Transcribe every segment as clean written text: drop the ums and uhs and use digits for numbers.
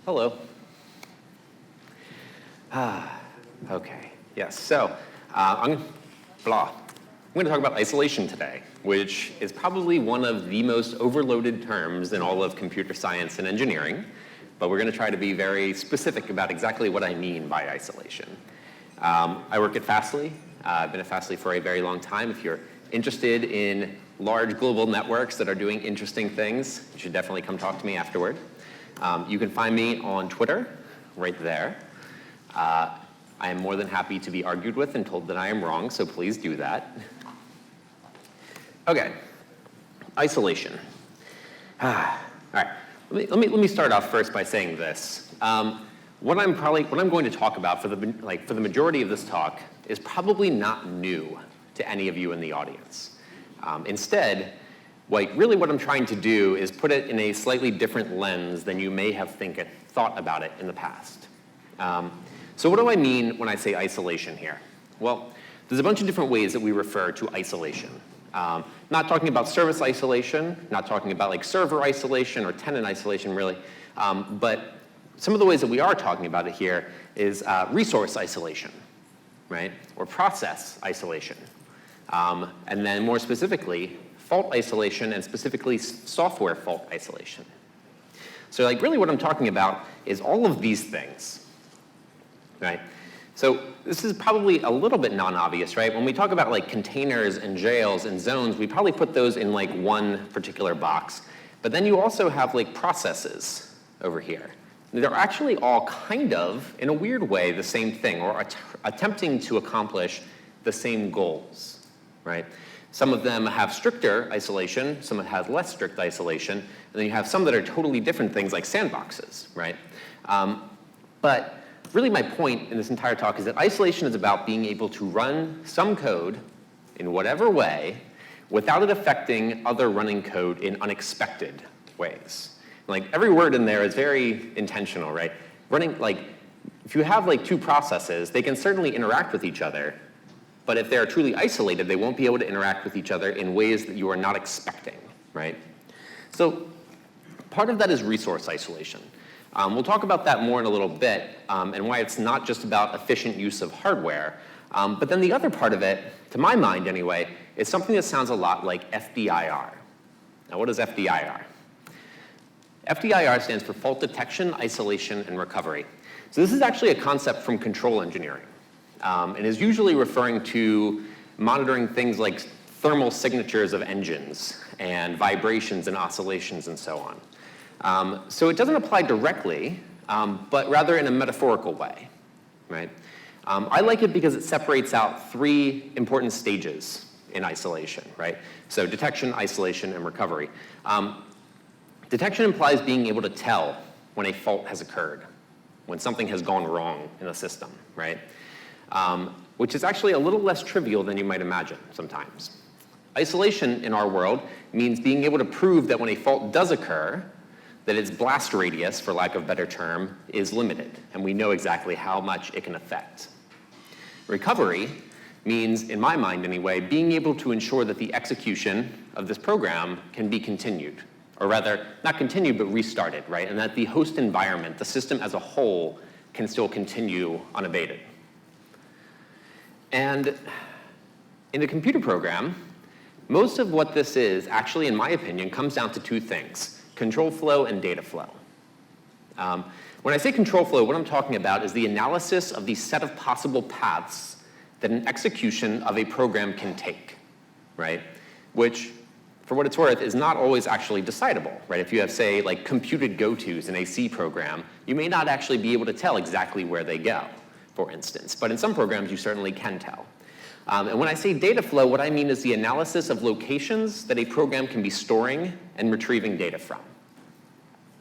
Hello. Okay, yes, so I'm going to talk about isolation today, which is probably one of the most overloaded terms in all of computer science and engineering, but we're going to try to be very specific about exactly what I mean by isolation. I work at Fastly. I've been at Fastly for a very long time. If you're interested in large global networks that are doing interesting things, you should definitely come talk to me afterward. You can find me on Twitter, right there. I am more than happy to be argued with and told that I am wrong, so please do that. Okay, isolation. All right, let me start off first by saying this. What I'm going to talk about for the majority of this talk is probably not new to any of you in the audience. Instead, what I'm trying to do is put it in a slightly different lens than you may have thought about it in the past. So what do I mean when I say isolation here? Well, there's a bunch of different ways that we refer to isolation. Not talking about service isolation, not talking about like server isolation or tenant isolation really, but some of the ways that we are talking about it here is resource isolation, right? Or process isolation. And then more specifically, fault isolation and specifically software fault isolation. So like really what I'm talking about is all of these things, right? So this is probably a little bit non-obvious, right? When we talk about like containers and jails and zones, we probably put those in like one particular box. But then you also have like processes over here. They're actually all kind of, in a weird way, the same thing, or attempting to accomplish the same goals, right? Some of them have stricter isolation, some have less strict isolation, and then you have some that are totally different things like sandboxes, right? But really my point in this entire talk is that isolation is about being able to run some code in whatever way without it affecting other running code in unexpected ways. Like every word in there is very intentional, right? If you have like two processes, they can certainly interact with each other, but if they're truly isolated, they won't be able to interact with each other in ways that you are not expecting, right? So part of that is resource isolation. We'll talk about that more in a little bit and why it's not just about efficient use of hardware. But then the other part of it, to my mind anyway, is something that sounds a lot like FDIR. Now what is FDIR? FDIR stands for fault detection, isolation, and recovery. So this is actually a concept from control engineering and is usually referring to monitoring things like thermal signatures of engines and vibrations and oscillations and so on. So it doesn't apply directly, but rather in a metaphorical way, right? I like it because it separates out three important stages in isolation, right? So detection, isolation, and recovery. Detection implies being able to tell when a fault has occurred, when something has gone wrong in a system, right? Which is actually a little less trivial than you might imagine sometimes. Isolation in our world means being able to prove that when a fault does occur, that its blast radius, for lack of a better term, is limited, and we know exactly how much it can affect. Recovery means, in my mind anyway, being able to ensure that the execution of this program can be continued. Or rather, not continued, but restarted, right? And that the host environment, the system as a whole, can still continue unabated. And in a computer program, most of what this is, actually, in my opinion, comes down to two things: control flow and data flow. When I say control flow, what I'm talking about is the analysis of the set of possible paths that an execution of a program can take, right? Which, for what it's worth, is not always actually decidable, right? If you have, say, like computed go-tos in a C program, you may not actually be able to tell exactly where they go, for instance. But in some programs, you certainly can tell. And when I say data flow, what I mean is the analysis of locations that a program can be storing and retrieving data from,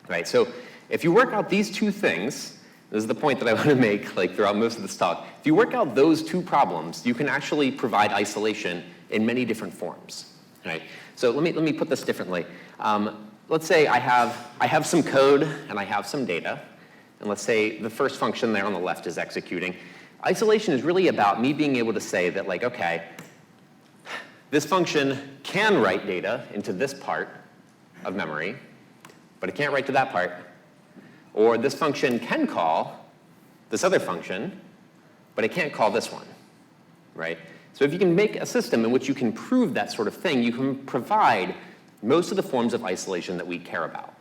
right? So if you work out these two things, this is the point that I want to make like throughout most of this talk. If you work out those two problems, you can actually provide isolation in many different forms, right? So let me put this differently. Let's say I have some code and I have some data, and let's say the first function there on the left is executing. Isolation is really about me being able to say that, like, okay, this function can write data into this part of memory, but it can't write to that part. Or this function can call this other function, but it can't call this one, right? So if you can make a system in which you can prove that sort of thing, you can provide most of the forms of isolation that we care about.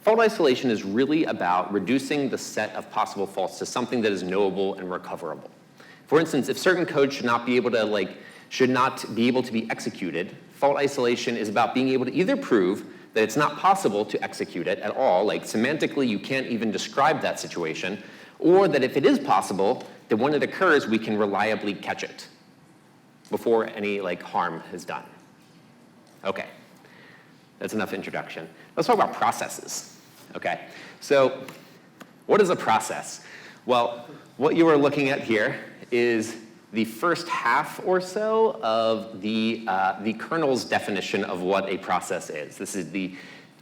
Fault isolation is really about reducing the set of possible faults to something that is knowable and recoverable. For instance, if certain code should not be able to be executed, fault isolation is about being able to either prove that it's not possible to execute it at all, like semantically you can't even describe that situation, or that if it is possible, that when it occurs, we can reliably catch it before any harm is done. Okay, that's enough introduction. Let's talk about processes. Okay, so what is a process? Well, what you are looking at here is the first half or so of the kernel's definition of what a process is. This is the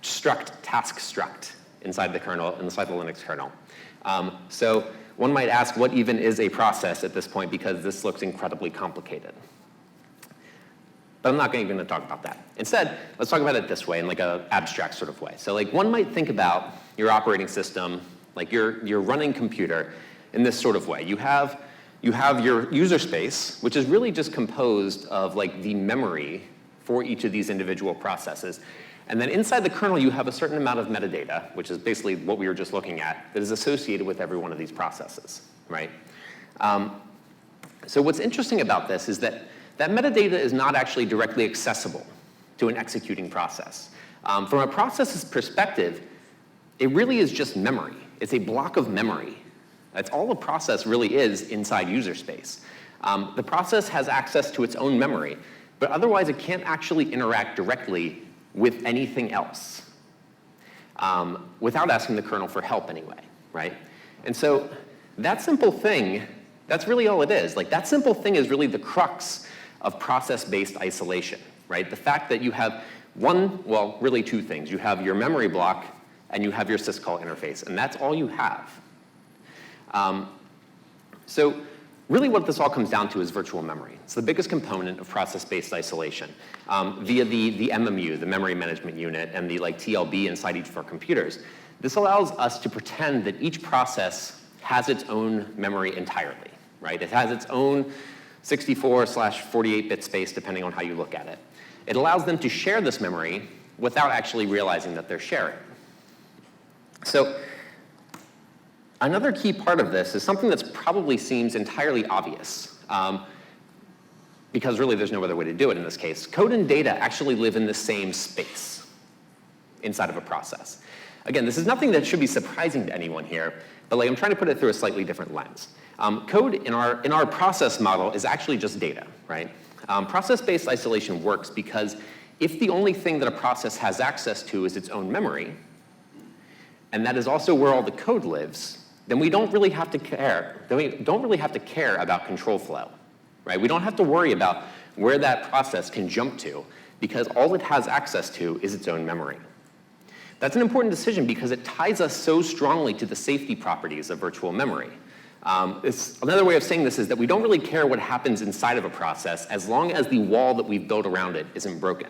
struct, task struct inside the kernel, inside the Linux kernel. So one might ask, what even is a process at this point, because this looks incredibly complicated. But I'm not even going to talk about that. Instead, let's talk about it this way, in an abstract sort of way. So one might think about your operating system, your running computer, in this sort of way. You have your user space, which is really just composed of the memory for each of these individual processes. And then inside the kernel, you have a certain amount of metadata, which is basically what we were just looking at, that is associated with every one of these processes, right? So what's interesting about this is that metadata is not actually directly accessible to an executing process. From a process's perspective, it really is just memory. It's a block of memory. That's all a process really is inside user space. The process has access to its own memory, but otherwise it can't actually interact directly with anything else without asking the kernel for help anyway, right? And so that simple thing, that's really all it is. That simple thing is really the crux of process-based isolation, right? The fact that you have really two things. You have your memory block and you have your syscall interface, and that's all you have. So really what this all comes down to is virtual memory. It's the biggest component of process-based isolation via the MMU, the memory management unit, and the TLB inside each of our computers. This allows us to pretend that each process has its own memory entirely, right? It has its own 64/48-bit space, depending on how you look at it. It allows them to share this memory without actually realizing that they're sharing. So another key part of this is something that probably seems entirely obvious, because really there's no other way to do it in this case. Code and data actually live in the same space inside of a process. Again, this is nothing that should be surprising to anyone here, but I'm trying to put it through a slightly different lens. Code in our process model is actually just data, right? Process-based isolation works because if the only thing that a process has access to is its own memory, and that is also where all the code lives, then we don't really have to care. Then we don't really have to care about control flow, right? We don't have to worry about where that process can jump to, because all it has access to is its own memory. That's an important decision because it ties us so strongly to the safety properties of virtual memory. Another way of saying this is that we don't really care what happens inside of a process as long as the wall that we've built around it isn't broken,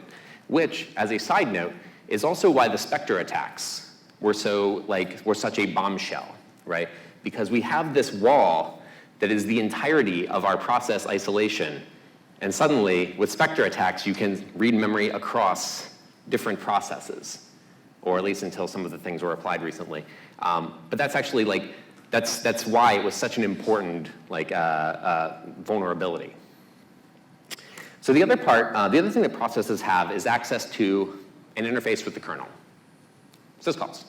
which, as a side note, is also why the Spectre attacks were such a bombshell, right? Because we have this wall that is the entirety of our process isolation, and suddenly, with Spectre attacks, you can read memory across different processes, or at least until some of the things were applied recently. But that's actually that's why it was such an important vulnerability. So the other thing that processes have is access to an interface with the kernel, syscalls.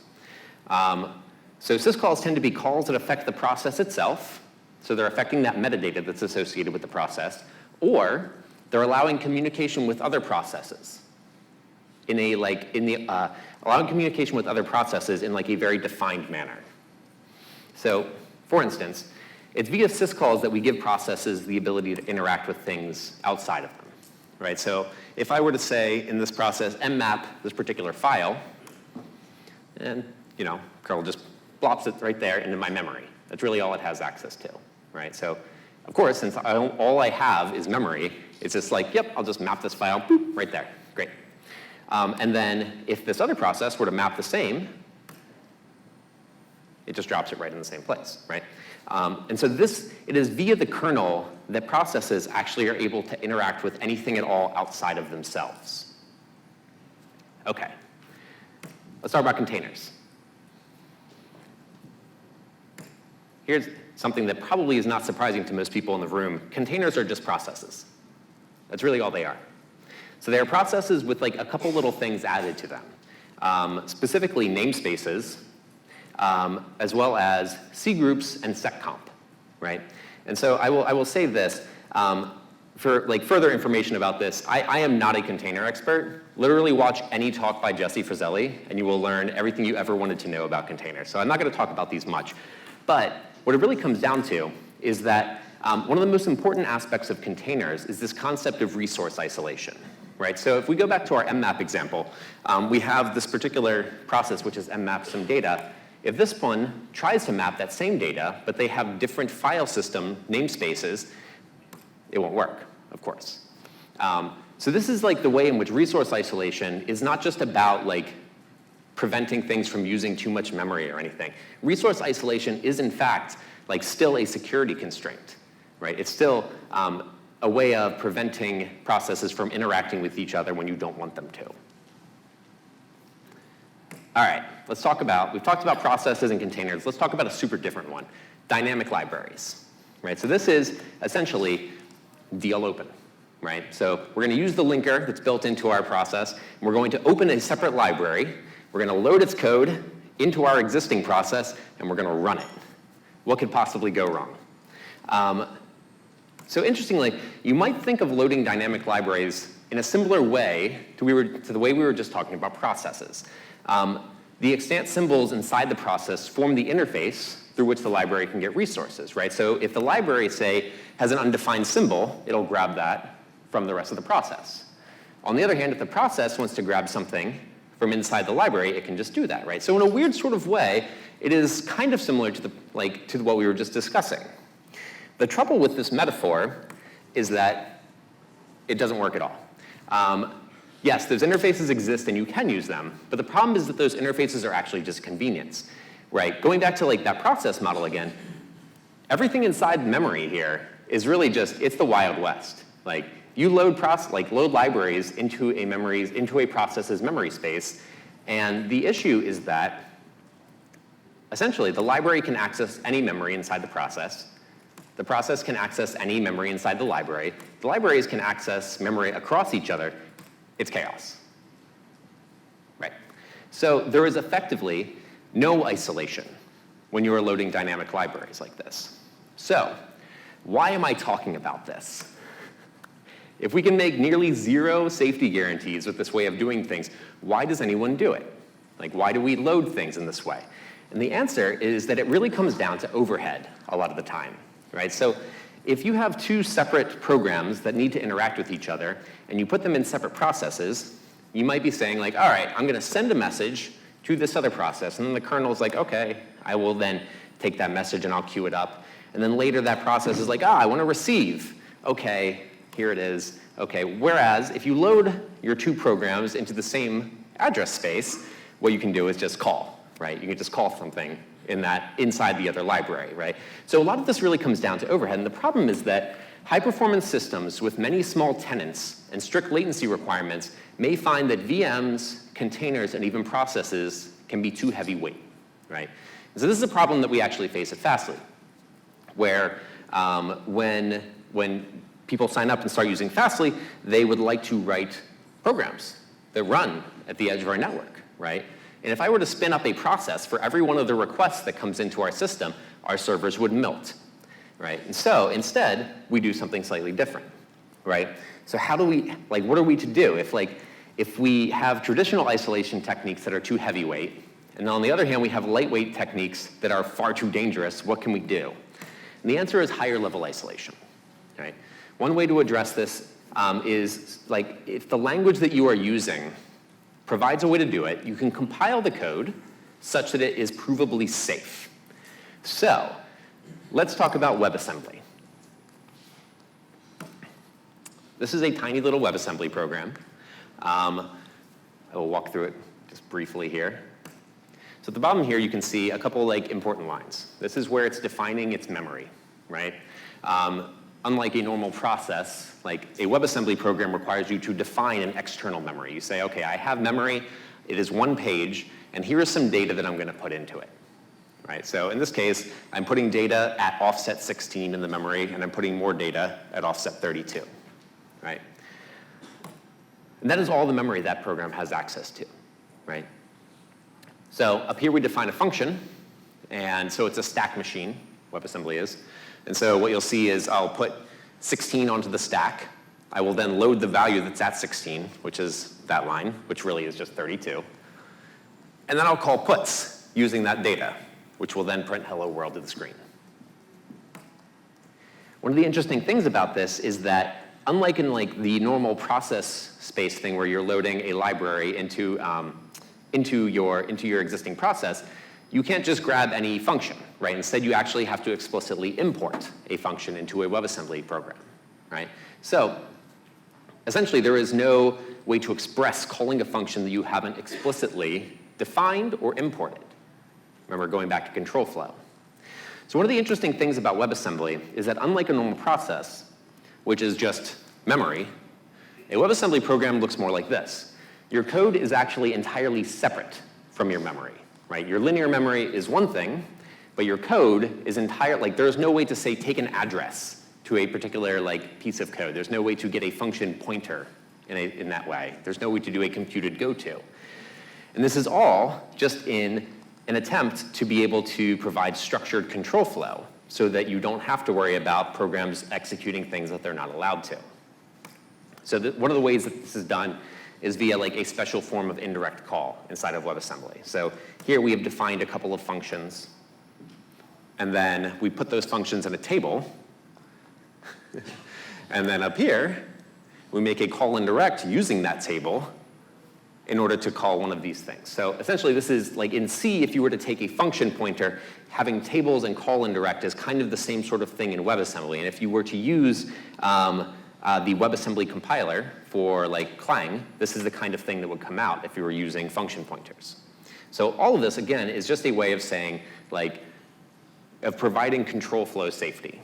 So syscalls tend to be calls that affect the process itself, so they're affecting that metadata that's associated with the process, or they're allowing communication with other processes allowing communication with other processes in a very defined manner. So, for instance, it's via syscalls that we give processes the ability to interact with things outside of them, right? So if I were to say in this process, mmap this particular file, and kernel just plops it right there into my memory. That's really all it has access to, right? So, of course, since all I have is memory, it's just yep, I'll just map this file, boop, right there, great. And then if this other process were to map the same, It just drops it right in the same place, right? And so it is via the kernel that processes actually are able to interact with anything at all outside of themselves. Okay, let's talk about containers. Here's something that probably is not surprising to most people in the room. Containers are just processes. That's really all they are. So they are processes with like a couple little things added to them, specifically namespaces, as well as C groups and seccomp, right? And so I will say this, for like further information about this, I am not a container expert. Literally watch any talk by Jesse Frizzelli, and you will learn everything you ever wanted to know about containers. So I'm not going to talk about these much. But what it really comes down to is that one of the most important aspects of containers is this concept of resource isolation, right? So if we go back to our mmap example, we have this particular process, which is mmap some data. If this one tries to map that same data, but they have different file system namespaces, it won't work, of course. So this is like the way in which resource isolation is not just about like preventing things from using too much memory or anything. Resource isolation is in fact like still a security constraint, right? It's still a way of preventing processes from interacting with each other when you don't want them to. All right, we've talked about processes and containers. Let's talk about a super different one, dynamic libraries, right? So this is essentially DL open, right? So we're going to use the linker that's built into our process, and we're going to open a separate library. We're going to load its code into our existing process, and we're going to run it. What could possibly go wrong? So interestingly, you might think of loading dynamic libraries in a similar way to the way we were just talking about processes. The extant symbols inside the process form the interface through which the library can get resources, right? So if the library, say, has an undefined symbol, it'll grab that from the rest of the process. On the other hand, if the process wants to grab something from inside the library, it can just do that, right? So in a weird sort of way, it is kind of similar to what we were just discussing. The trouble with this metaphor is that it doesn't work at all. Yes, those interfaces exist and you can use them, but the problem is that those interfaces are actually just convenience, right? Going back to like that process model again, everything inside memory here is really just, it's the Wild West. Like you load libraries into a process's memory space, and the issue is that essentially the library can access any memory inside the process. The process can access any memory inside the library. The libraries can access memory across each other. It's chaos, right? So there is effectively no isolation when you are loading dynamic libraries like this. So why am I talking about this? If we can make nearly zero safety guarantees with this way of doing things, why does anyone do it? Like, why do we load things in this way? And the answer is that it really comes down to overhead a lot of the time, right? So if you have two separate programs that need to interact with each other and you put them in separate processes, you might be saying like, all right, I'm going to send a message to this other process, and then the kernel's like, okay, I will then take that message and I'll queue it up. And then later that process is like, I want to receive. Okay, here it is. Okay, whereas if you load your two programs into the same address space, what you can do is just call, right? You can just call something inside the other library, right? So a lot of this really comes down to overhead, and the problem is that high-performance systems with many small tenants and strict latency requirements may find that VMs, containers, and even processes can be too heavyweight, right? And so this is a problem that we actually face at Fastly, where when people sign up and start using Fastly, they would like to write programs that run at the edge of our network, right? And if I were to spin up a process for every one of the requests that comes into our system, our servers would melt, right? And so instead, we do something slightly different, right? So how do we, what are we to do if we have traditional isolation techniques that are too heavyweight, and then on the other hand, we have lightweight techniques that are far too dangerous, what can we do? And the answer is higher level isolation, right? One way to address this is if the language that you are using provides a way to do it, you can compile the code such that it is provably safe. So let's talk about WebAssembly. This is a tiny little WebAssembly program. I will walk through it just briefly here. So at the bottom here, you can see a couple like important lines. This is where it's defining its memory, right? Unlike a normal process, like a WebAssembly program requires you to define an external memory. You say, okay, I have memory, it is one page, and here is some data that I'm going to put into it. Right? So in this case, I'm putting data at offset 16 in the memory, and I'm putting more data at offset 32. Right? And that is all the memory that program has access to. Right? So up here we define a function, and so it's a stack machine, WebAssembly is. And so what you'll see is I'll put 16 onto the stack. I will then load the value that's at 16, which is that line, which really is just 32. And then I'll call puts using that data, which will then print hello world to the screen. One of the interesting things about this is that unlike in like the normal process space thing where you're loading a library into your existing process, you can't just grab any function, right? Instead, you actually have to explicitly import a function into a WebAssembly program, right? So essentially, there is no way to express calling a function that you haven't explicitly defined or imported. Remember, going back to control flow. So one of the interesting things about WebAssembly is that unlike a normal process, which is just memory, a WebAssembly program looks more like this. Your code is actually entirely separate from your memory, right? Your linear memory is one thing, but your code is there's no way to say take an address to a particular like piece of code. There's no way to get a function pointer in that way. There's no way to do a computed goto. And this is all just in an attempt to be able to provide structured control flow so that you don't have to worry about programs executing things that they're not allowed to. So one of the ways that this is done is via like a special form of indirect call inside of WebAssembly. So here we have defined a couple of functions, and then we put those functions in a table. And then up here, we make a call indirect using that table in order to call one of these things. So essentially, this is like in C, if you were to take a function pointer, having tables and call indirect is kind of the same sort of thing in WebAssembly. And if you were to use the WebAssembly compiler for like Clang, this is the kind of thing that would come out if you were using function pointers. So all of this, again, is just a way of saying, like, of providing control flow safety.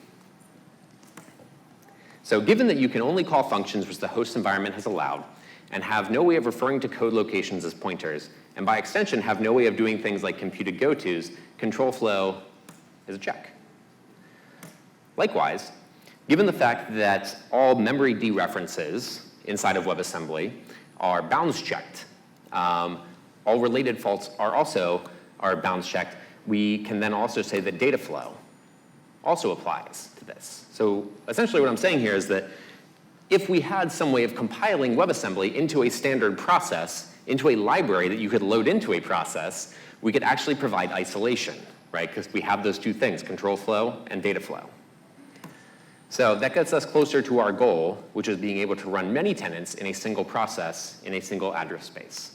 So given that you can only call functions which the host environment has allowed, and have no way of referring to code locations as pointers, and by extension have no way of doing things like computed gotos, control flow is a check. Likewise, given the fact that all memory dereferences inside of WebAssembly are bounds checked, all related faults are bounds checked, we can then also say that data flow also applies to this. So essentially what I'm saying here is that if we had some way of compiling WebAssembly into a standard process, into a library that you could load into a process, we could actually provide isolation, right? Because we have those two things, control flow and data flow. So that gets us closer to our goal, which is being able to run many tenants in a single process in a single address space.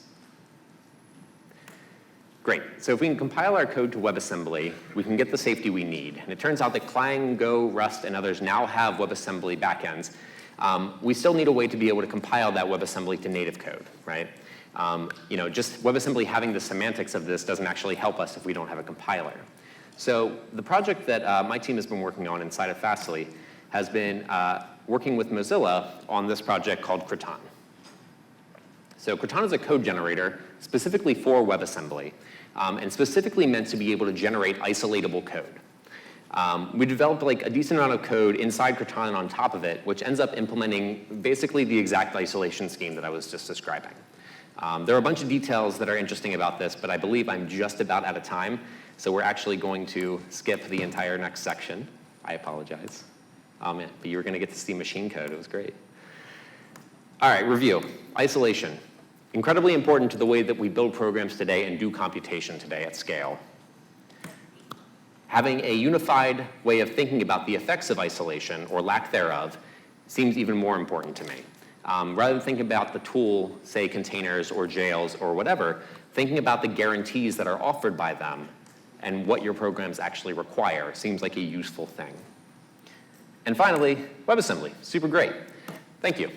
Great. So if we can compile our code to WebAssembly, we can get the safety we need. And it turns out that Clang, Go, Rust, and others now have WebAssembly backends. We still need a way to be able to compile that WebAssembly to native code, right? Just WebAssembly having the semantics of this doesn't actually help us if we don't have a compiler. So the project that my team has been working on inside of Fastly has been working with Mozilla on this project called Croton. So Croton is a code generator specifically for WebAssembly, and specifically meant to be able to generate isolatable code. We developed like a decent amount of code inside Croton on top of it, which ends up implementing basically the exact isolation scheme that I was just describing. There are a bunch of details that are interesting about this, but I believe I'm just about out of time, so we're actually going to skip the entire next section. I apologize. But you were going to get to see machine code. It was great. All right, review. Isolation. Incredibly important to the way that we build programs today and do computation today at scale. Having a unified way of thinking about the effects of isolation, or lack thereof, seems even more important to me. Rather than thinking about the tool, say containers or jails or whatever, thinking about the guarantees that are offered by them and what your programs actually require seems like a useful thing. And finally, WebAssembly. Super great. Thank you.